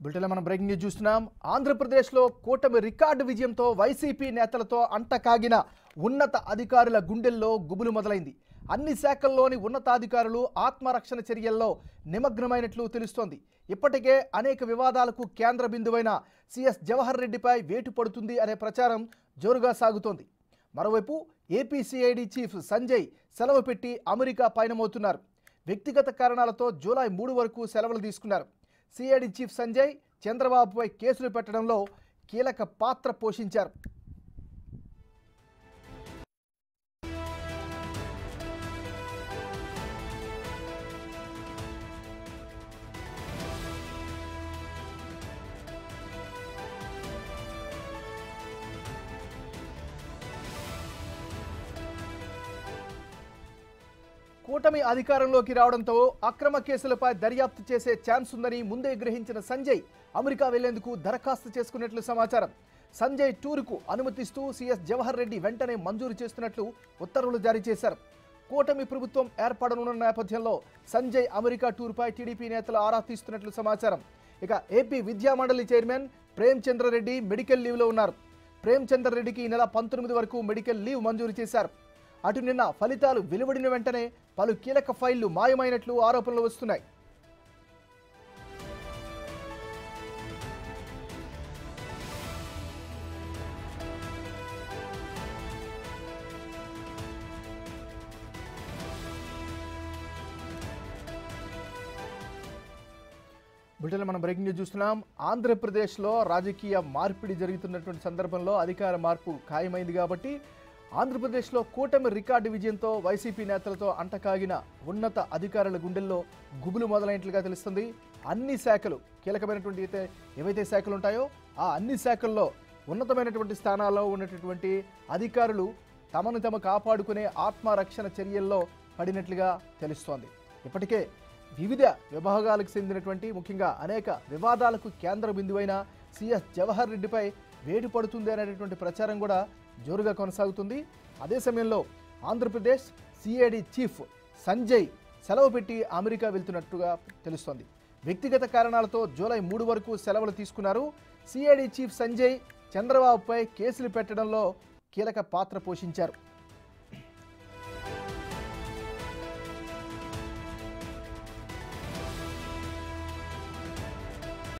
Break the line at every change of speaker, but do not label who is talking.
బులెటిన్లో మనం breaking news చూస్తున్నాం. ఆంధ్రప్రదేశ్లో కూటమి రికార్డు విజయంతో వైసీపీ నేతలతో అంటకాగిన ఉన్నత అధికారుల గుండెల్లో గుబులు మొదలైంది. అన్ని శాఖల్లోని ఉన్నతాధికారులు ఆత్మరక్షణ చర్యల్లో నిమగ్నమైనట్లు తెలుస్తోంది. ఇప్పటికే అనేక వివాదాలకు కేంద్ర బిందువైన సిఎస్ జవహర్ రెడ్డిపై వేటు పడుతుంది అనే ప్రచారం జోరుగా సాగుతోంది. మరోవైపు ఏపీ సిఐడి చీఫ్ సంజయ్ సెలవు పెట్టి అమెరికా పయనమవుతున్నారు. వ్యక్తిగత కారణాలతో జూలై 3 వరకు సెలవులు తీసుకున్నారు. సిఐడి చీఫ్ సంజయ్ చంద్రబాబుపై కేసులు పెట్టడంలో కీలక పాత్ర పోషించారు. కూటమి అధికారంలోకి రావడంతో అక్రమ కేసులపై దర్యాప్తు చేసే ఛాన్స్ ఉందని ముందే గ్రహించిన సంజయ్ అమెరికా వెళ్లేందుకు దరఖాస్తు చేసుకున్నట్లు సమాచారం. సంజయ్ టూరుకు అనుమతిస్తూ సిఎస్ జవహర్ రెడ్డి వెంటనే మంజూరు చేస్తున్నట్లు ఉత్తర్వులు జారీ చేశారు. కూటమి ప్రభుత్వం ఏర్పడనున్న నేపథ్యంలో సంజయ్ అమెరికా టూర్పై టీడీపీ నేతలు ఆరా తీస్తున్నట్లు సమాచారం. ఇక ఏపీ విద్యామండలి చైర్మన్ ప్రేమ్చంద్రరెడ్డి మెడికల్ లీవ్లో ఉన్నారు. ప్రేమ్చంద్రరెడ్డికి ఈ నెల 19 వరకు మెడికల్ లీవ్ మంజూరు చేశారు. అటు నిన్న ఫలితాలు వెలువడిన వెంటనే పలు కీలక ఫైళ్లు మాయమైనట్లు ఆరోపణలు వస్తున్నాయి. బులెటిన్లో మనం బ్రేకింగ్ న్యూస్ చూస్తున్నాం. ఆంధ్రప్రదేశ్లో రాజకీయ మార్పిడి జరుగుతున్నటువంటి సందర్భంలో అధికార మార్పు ఖాయమైంది కాబట్టి ఆంధ్రప్రదేశ్లో కూటమి రికార్డు విజయంతో వైసీపీ నేతలతో అంటకాగిన ఉన్నత అధికారుల గుండెల్లో గుబులు మొదలైనట్లుగా తెలుస్తుంది. అన్ని శాఖలు కీలకమైనటువంటి ఏవైతే శాఖలు ఉంటాయో ఆ అన్ని శాఖల్లో ఉన్నతమైనటువంటి స్థానాల్లో ఉన్నటువంటి అధికారులు తమను తమ కాపాడుకునే ఆత్మరక్షణ చర్యల్లో పడినట్లుగా తెలుస్తోంది. ఇప్పటికే వివిధ విభాగాలకు చెందినటువంటి ముఖ్యంగా అనేక వివాదాలకు కేంద్ర బిందువైన సిఎస్ జవహర్ రెడ్డిపై వేటు పడుతుంది అనేటువంటి ప్రచారం కూడా జోరుగా కొనసాగుతుంది. అదే సమయంలో ఆంధ్రప్రదేశ్ సిఐడి చీఫ్ సంజయ్ సెలవు పెట్టి అమెరికా వెళ్తున్నట్టుగా తెలుస్తోంది. వ్యక్తిగత కారణాలతో జూలై 3 వరకు సెలవులు తీసుకున్నారు. సిఐడి చీఫ్ సంజయ్ చంద్రబాబుపై కేసులు పెట్టడంలో కీలక పాత్ర పోషించారు.